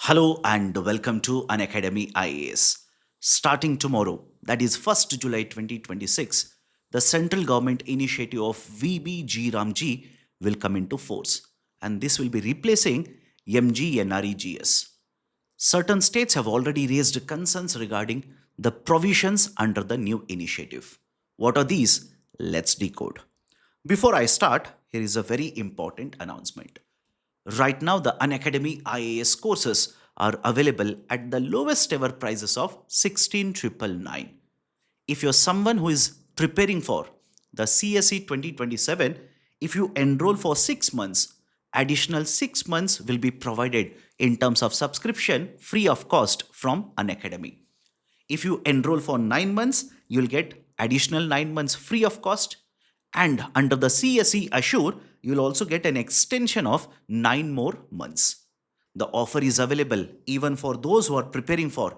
Hello and welcome to Unacademy IAS. Starting tomorrow, that is 1st July 2026, the central government initiative of VBG Ramg will come into force, and this will be replacing MGNREGS. Certain states have already raised concerns regarding the provisions under the new initiative. What are these? Let's decode. Before I start, here is a very important announcement. Right now, the Unacademy IAS courses are available at the lowest ever prices of 16,999. If you're someone who is preparing for the CSE 2027, if you enroll for 6 months, additional 6 months will be provided in terms of subscription free of cost from Unacademy. If you enroll for 9 months, you'll get additional 9 months free of cost. And under the CSE Assure, you'll also get an extension of 9 more months. The offer is available even for those who are preparing for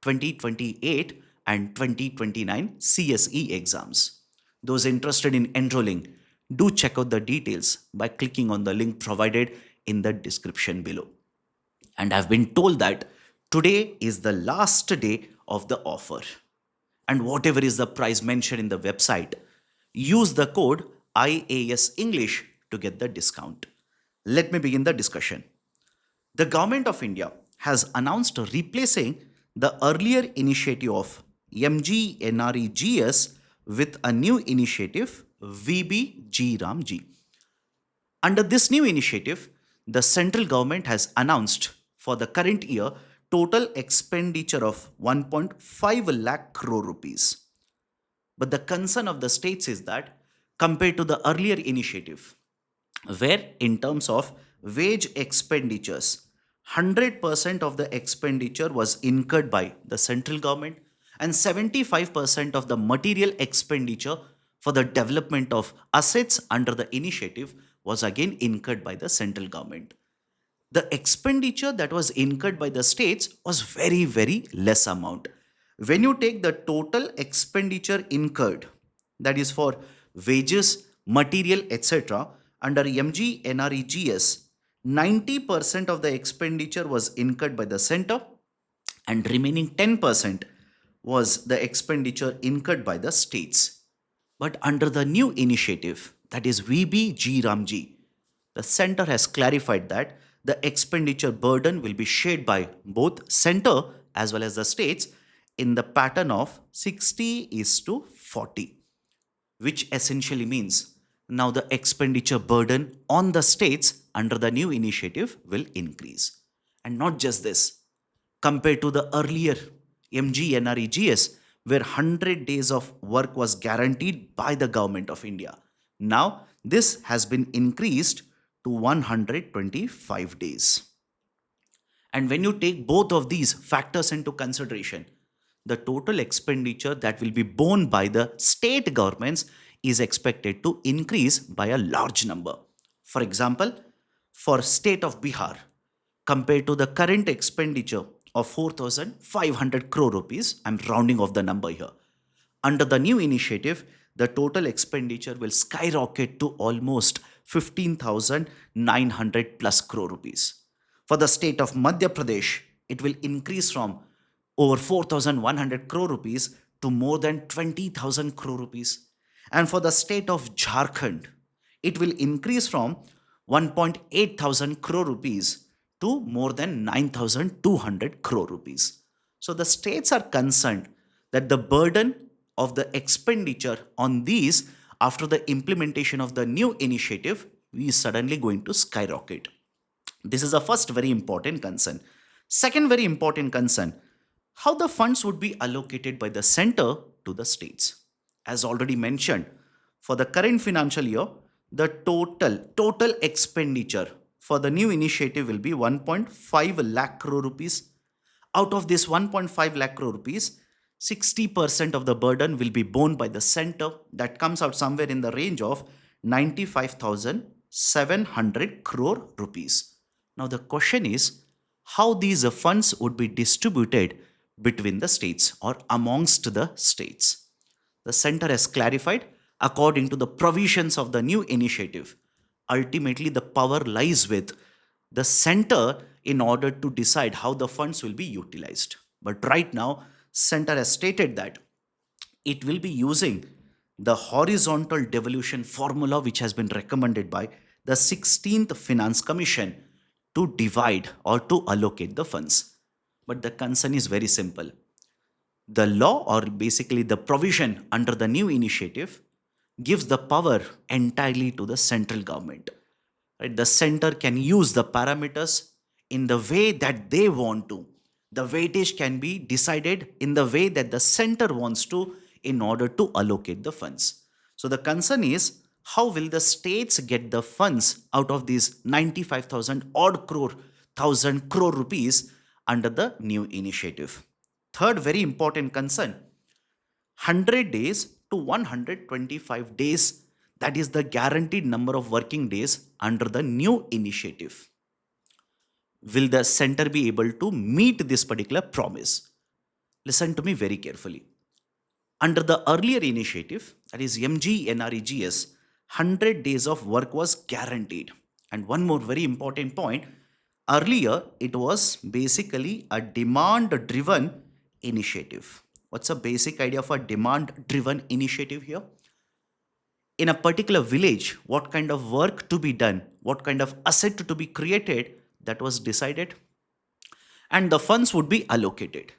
2028 and 2029 CSE exams. Those interested in enrolling, do check out the details by clicking on the link provided in the description below. And I've been told that today is the last day of the offer. And whatever is the price mentioned in the website, use the code IAS English to get the discount. Let me begin the discussion. The government of India has announced replacing the earlier initiative of MGNREGS with a new initiative VBG Ramg. Under this new initiative, the central government has announced for the current year total expenditure of 1.5 lakh crore rupees. But the concern of the states is that compared to the earlier initiative, where in terms of wage expenditures, 100% of the expenditure was incurred by the central government and 75% of the material expenditure for the development of assets under the initiative was again incurred by the central government. The expenditure that was incurred by the states was very less amount. When you take the total expenditure incurred, that is for wages, material, etc., under MGNREGS, 90% of the expenditure was incurred by the center and remaining 10% was the expenditure incurred by the states. But under the new initiative, that is VBG Ramg, the center has clarified that the expenditure burden will be shared by both center as well as the states in the pattern of 60 is to 40, which essentially means now the expenditure burden on the states under the new initiative will increase. And not just this, compared to the earlier MGNREGS, where 100 days of work was guaranteed by the government of India. Now, this has been increased to 125 days. And when you take both of these factors into consideration, the total expenditure that will be borne by the state governments is expected to increase by a large number. For example, for state of Bihar, compared to the current expenditure of 4,500 crore rupees, I'm rounding off the number here. Under the new initiative, the total expenditure will skyrocket to almost 15,900 plus crore rupees. For the state of Madhya Pradesh, it will increase from over 4,100 crore rupees to more than 20,000 crore rupees. And for the state of Jharkhand, it will increase from 1.8 thousand crore rupees to more than 9,200 crore rupees. So the states are concerned that the burden of the expenditure on these after the implementation of the new initiative is suddenly going to skyrocket. This is the first very important concern. Second very important concern, how the funds would be allocated by the center to the states. As already mentioned, for the current financial year, the total expenditure for the new initiative will be 1.5 lakh crore rupees. Out of this 1.5 lakh crore rupees, 60% of the burden will be borne by the center. That comes out somewhere in the range of 95,700 crore rupees. Now the question is how these funds would be distributed between the states or amongst the states. The center has clarified according to the provisions of the new initiative. Ultimately, the power lies with the center in order to decide how the funds will be utilized. But right now, center has stated that it will be using the horizontal devolution formula which has been recommended by the 16th Finance Commission to divide or to allocate the funds. But the concern is very simple. The law, or basically the provision under the new initiative, gives the power entirely to the central government. Right? The center can use the parameters in the way that they want to. The weightage can be decided in the way that the center wants to in order to allocate the funds. So the concern is, how will the states get the funds out of these 95,000 odd crore, 1,000 crore rupees under the new initiative? Third very important concern, 100 days to 125 days, that is the guaranteed number of working days under the new initiative. Will the center be able to meet this particular promise? Listen to me very carefully. Under the earlier initiative, that is MGNREGS, 100 days of work was guaranteed. And one more very important point, earlier it was basically a demand driven initiative. What's a basic idea of a demand driven initiative here? In a particular village, what kind of work to be done, what kind of asset to be created, that was decided, and the funds would be allocated.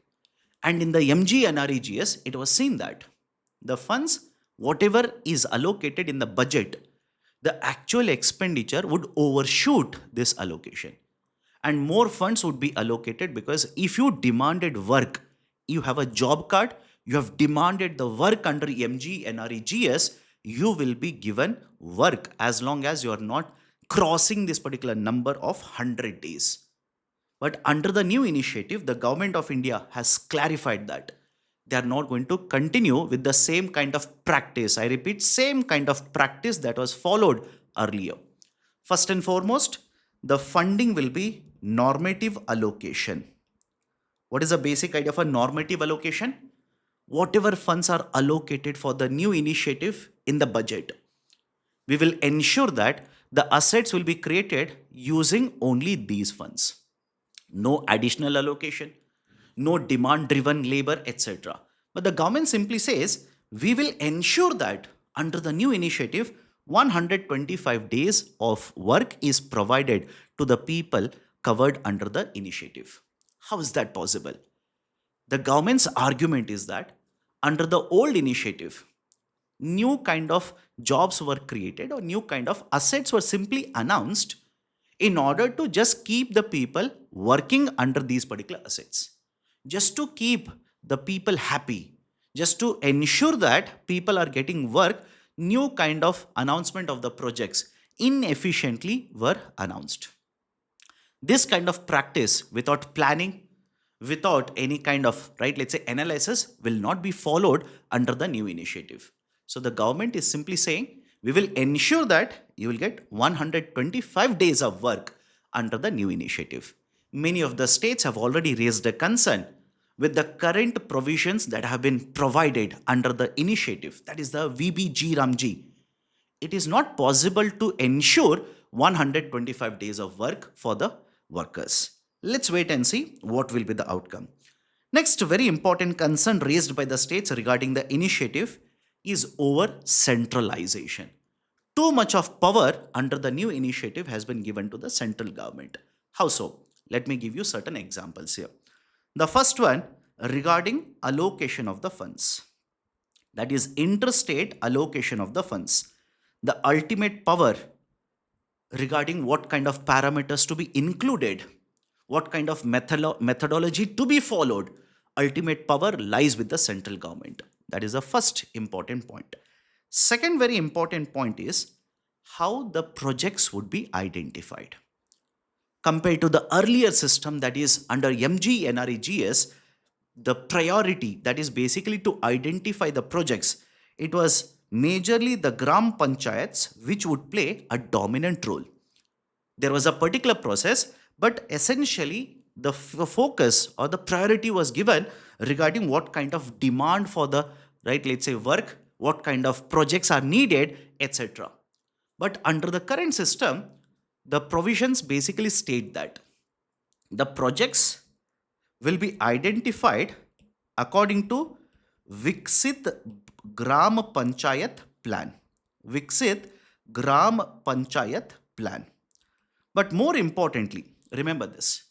And in the MGNREGS, it was seen that the funds, whatever is allocated in the budget, the actual expenditure would overshoot this allocation. And more funds would be allocated, because if you demanded work, you have a job card, you have demanded the work under MGNREGS, you will be given work as long as you are not crossing this particular number of 100 days. But under the new initiative, the government of India has clarified that they are not going to continue with the same kind of practice. I repeat, same kind of practice that was followed earlier. First and foremost, the funding will be normative allocation. What is the basic idea of a normative allocation? Whatever funds are allocated for the new initiative in the budget, we will ensure that the assets will be created using only these funds. No additional allocation, no demand driven labor, etc. But the government simply says, we will ensure that under the new initiative, 125 days of work is provided to the people covered under the initiative. How is that possible? The government's argument is that under the old initiative, new kind of jobs were created or new kind of assets were simply announced in order to just keep the people working under these particular assets, just to keep the people happy, just to ensure that people are getting work. New kind of announcement of the projects inefficiently were announced. This kind of practice without planning, without any kind of, right, let's say analysis, will not be followed under the new initiative. So the government is simply saying, we will ensure that you will get 125 days of work under the new initiative. Many of the states have already raised a concern with the current provisions that have been provided under the initiative, that is the VBG Ramg. It is not possible to ensure 125 days of work for the workers. Let's wait and see what will be the outcome. Next, very important concern raised by the states regarding the initiative is over centralization. Too much of power under the new initiative has been given to the central government. How so? Let me give you certain examples here. The first one regarding allocation of the funds. That is interstate allocation of the funds. The ultimate power regarding what kind of parameters to be included, what kind of methodology to be followed, ultimate power lies with the central government. That is the first important point. Second very important point is how the projects would be identified. Compared to the earlier system, that is under MGNREGS, the priority, that is basically to identify the projects, it was majorly the Gram Panchayats which would play a dominant role. There was a particular process, but essentially the focus or the priority was given regarding what kind of demand for the, right, let's say work, what kind of projects are needed, etc. But under the current system, the provisions basically state that The projects will be identified according to Viksit Gram Panchayat Plan. Viksit Gram Panchayat Plan. But more importantly, remember this,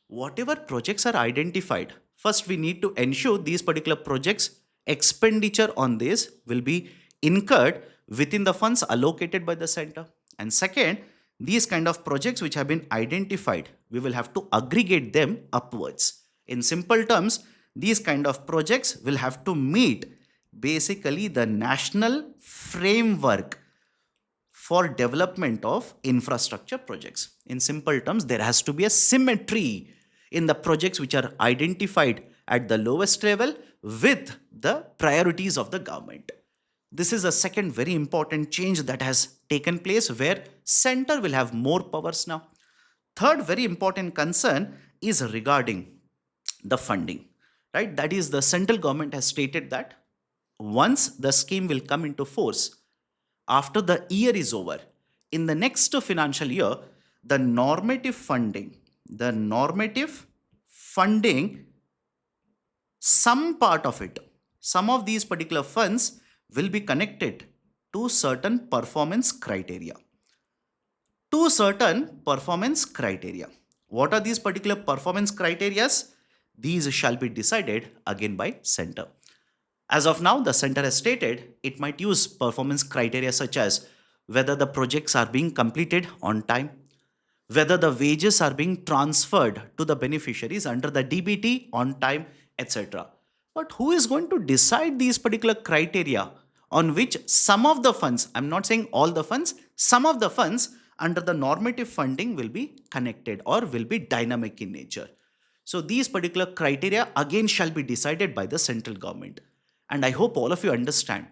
whatever projects are identified, first we need to ensure these particular projects, expenditure on this will be incurred within the funds allocated by the center. And second, these kind of projects which have been identified, we will have to aggregate them upwards. In simple terms, these kind of projects will have to meet basically the national framework for development of infrastructure projects. In simple terms, there has to be a symmetry in the projects which are identified at the lowest level with the priorities of the government. This is a second very important change that has taken place where center will have more powers now. Third very important concern is regarding the funding, right? That is, the central government has stated that once the scheme will come into force, after the year is over, in the next financial year, the normative funding, some part of it, some of these particular funds will be connected to certain performance criteria. What are these particular performance criteria? These shall be decided again by center. As of now, the center has stated it might use performance criteria such as whether the projects are being completed on time, whether the wages are being transferred to the beneficiaries under the DBT on time, etc. But who is going to decide these particular criteria on which some of the funds, I'm not saying all the funds, some of the funds under the normative funding will be connected or will be dynamic in nature? So these particular criteria again shall be decided by the central government. And I hope all of you understand,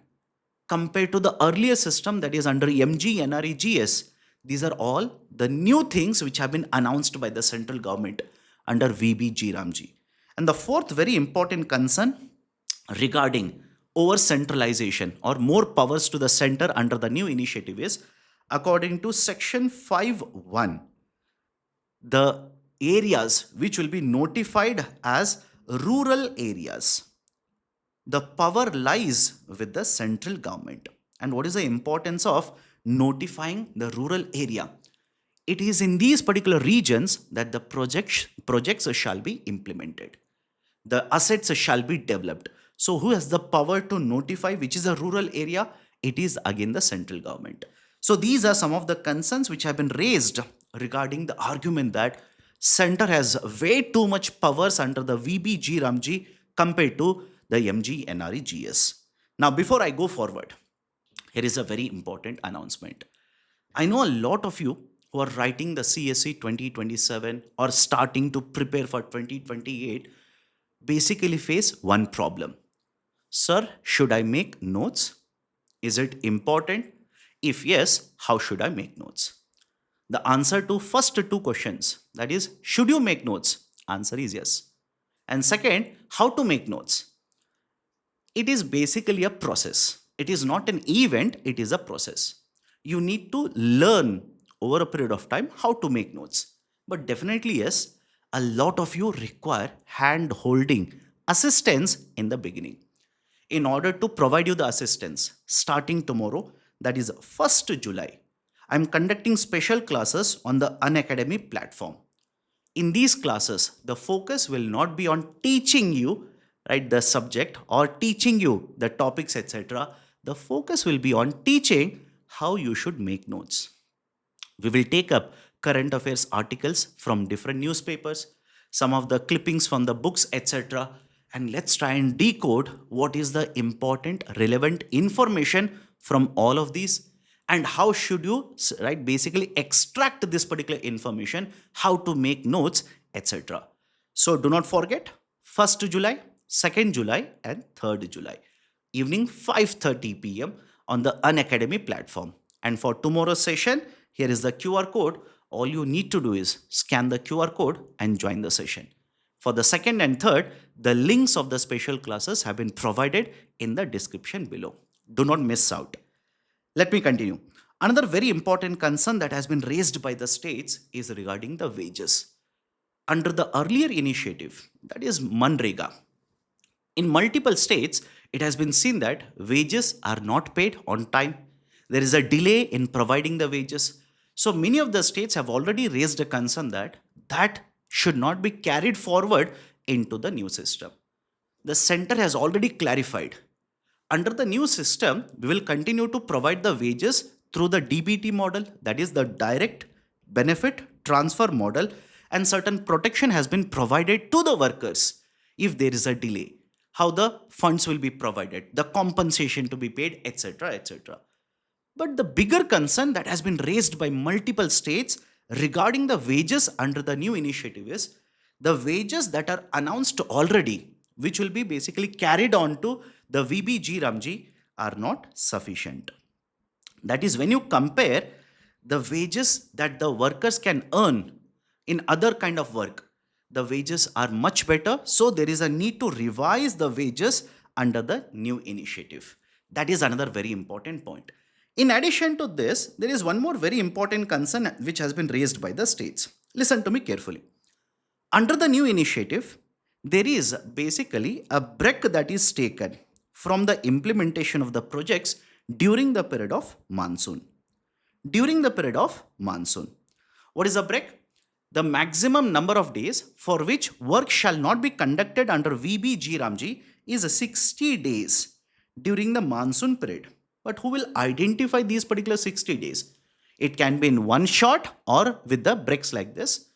compared to the earlier system that is under MGNREGA, these are all the new things which have been announced by the central government under VBG Ramg. And the fourth very important concern regarding over centralization or more powers to the center under the new initiative is, according to section 5.1, the areas which will be notified as rural areas, the power lies with the central government. And what is the importance of notifying the rural area? It is in these particular regions that the projects shall be implemented. The assets shall be developed. So who has the power to notify which is a rural area? It is again the central government. So these are some of the concerns which have been raised regarding the argument that center has way too much powers under the VBG Ramg compared to the MGNREGA. Now, before I go forward, here is a very important announcement. I know a lot of you who are writing the CSE 2027 or starting to prepare for 2028 basically face one problem. Sir, should I make notes? Is it important? If yes, how should I make notes? The answer to first two questions, that is, should you make notes? Answer is yes. And second, how to make notes? It is basically a process. It is not an event, it is a process. You need to learn over a period of time how to make notes. But definitely, yes, a lot of you require hand-holding assistance in the beginning. In order to provide you the assistance, starting tomorrow, that is 1st July, I am conducting special classes on the Unacademy platform. In these classes, the focus will not be on teaching you, right, the subject or teaching you the topics, etc. The focus will be on teaching how you should make notes. We will take up current affairs articles from different newspapers, some of the clippings from the books, etc. And let's try and decode what is the important, relevant information from all of these and how should you, right, basically extract this particular information, how to make notes, etc. So do not forget, 1st July, 2nd July and 3rd July, evening 5:30 p.m. on the Unacademy platform. And for tomorrow's session, here is the QR code. All you need to do is scan the QR code and join the session. For the second and third, the links of the special classes have been provided in the description below. Do not miss out. Let me continue. Another very important concern that has been raised by the states is regarding the wages. Under the earlier initiative, that is MNREGA, in multiple states, it has been seen that wages are not paid on time. There is a delay in providing the wages. So many of the states have already raised a concern that that should not be carried forward into the new system. The center has already clarified. Under the new system, we will continue to provide the wages through the DBT model, that is the direct benefit transfer model, and certain protection has been provided to the workers if there is a delay. How the funds will be provided, the compensation to be paid, etc. etc. But the bigger concern that has been raised by multiple states regarding the wages under the new initiative is the wages that are announced already, which will be basically carried on to the VBG Ramg, are not sufficient. That is, when you compare the wages that the workers can earn in other kind of work, the wages are much better. So there is a need to revise the wages under the new initiative. That is another very important point. In addition to this, there is one more very important concern which has been raised by the states. Listen to me carefully. Under the new initiative, there is basically a break that is taken from the implementation of the projects during the period of monsoon. During the period of monsoon. What is a break? The maximum number of days for which work shall not be conducted under VBG Ramg is 60 days during the monsoon period. But who will identify these particular 60 days? It can be in one shot or with the breaks like this.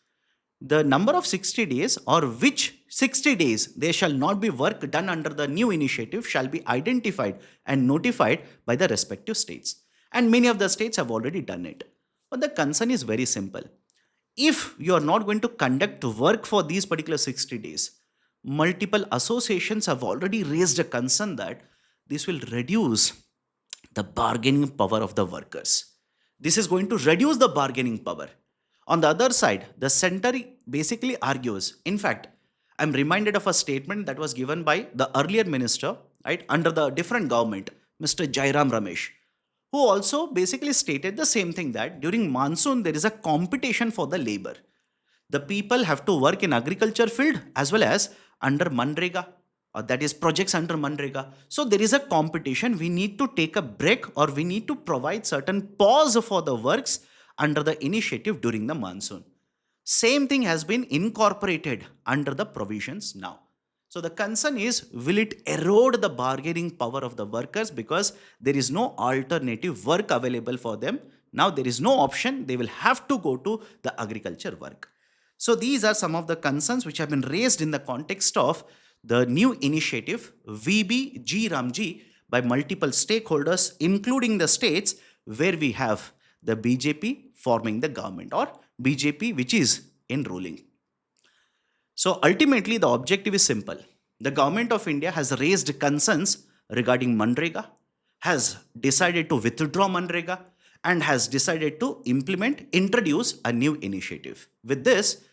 The number of 60 days or which 60 days there shall not be work done under the new initiative shall be identified and notified by the respective states. And many of the states have already done it. But the concern is very simple. If you are not going to conduct work for these particular 60 days, multiple associations have already raised a concern that this will reduce the bargaining power of the workers. This is going to reduce the bargaining power. On the other side, the center basically argues. In fact, I'm reminded of a statement that was given by the earlier minister, right, under the different government, Mr. Jairam Ramesh, who also basically stated the same thing, that during monsoon there is a competition for the labor. The people have to work in agriculture field as well as under MNREGA, or that is projects under MNREGA. So there is a competition. We need to take a break or we need to provide certain pause for the works under the initiative during the monsoon. Same thing has been incorporated under the provisions now. So the concern is, will it erode the bargaining power of the workers because there is no alternative work available for them? Now there is no option. They will have to go to the agriculture work. So these are some of the concerns which have been raised in the context of the new initiative VBG Ramg by multiple stakeholders, including the states where we have the BJP forming the government, or BJP which is in ruling. So ultimately the objective is simple. The government of India has raised concerns regarding MNREGA, has decided to withdraw MNREGA, and has decided to introduce a new initiative. With this,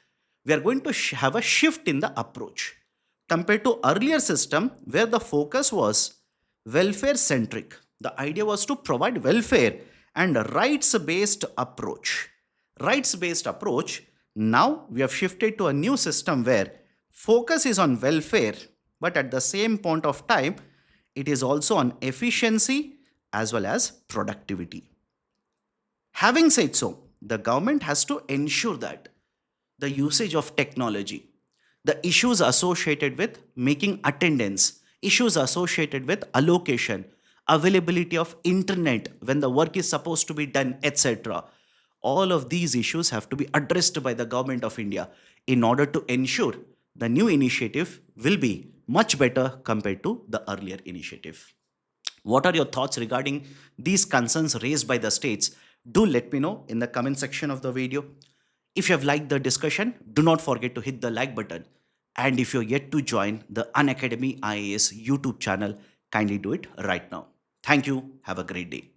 we are going to have a shift in the approach compared to earlier system where the focus was welfare centric. The idea was to provide welfare and rights-based approach. Rights-based approach, now we have shifted to a new system where focus is on welfare, but at the same point of time, it is also on efficiency as well as productivity. Having said so, the government has to ensure that the usage of technology, the issues associated with making attendance, issues associated with allocation, availability of internet when the work is supposed to be done, etc. All of these issues have to be addressed by the government of India in order to ensure the new initiative will be much better compared to the earlier initiative. What are your thoughts regarding these concerns raised by the states? Do let me know in the comment section of the video. If you have liked the discussion, do not forget to hit the like button. And if you're yet to join the Unacademy IAS YouTube channel, kindly do it right now. Thank you. Have a great day.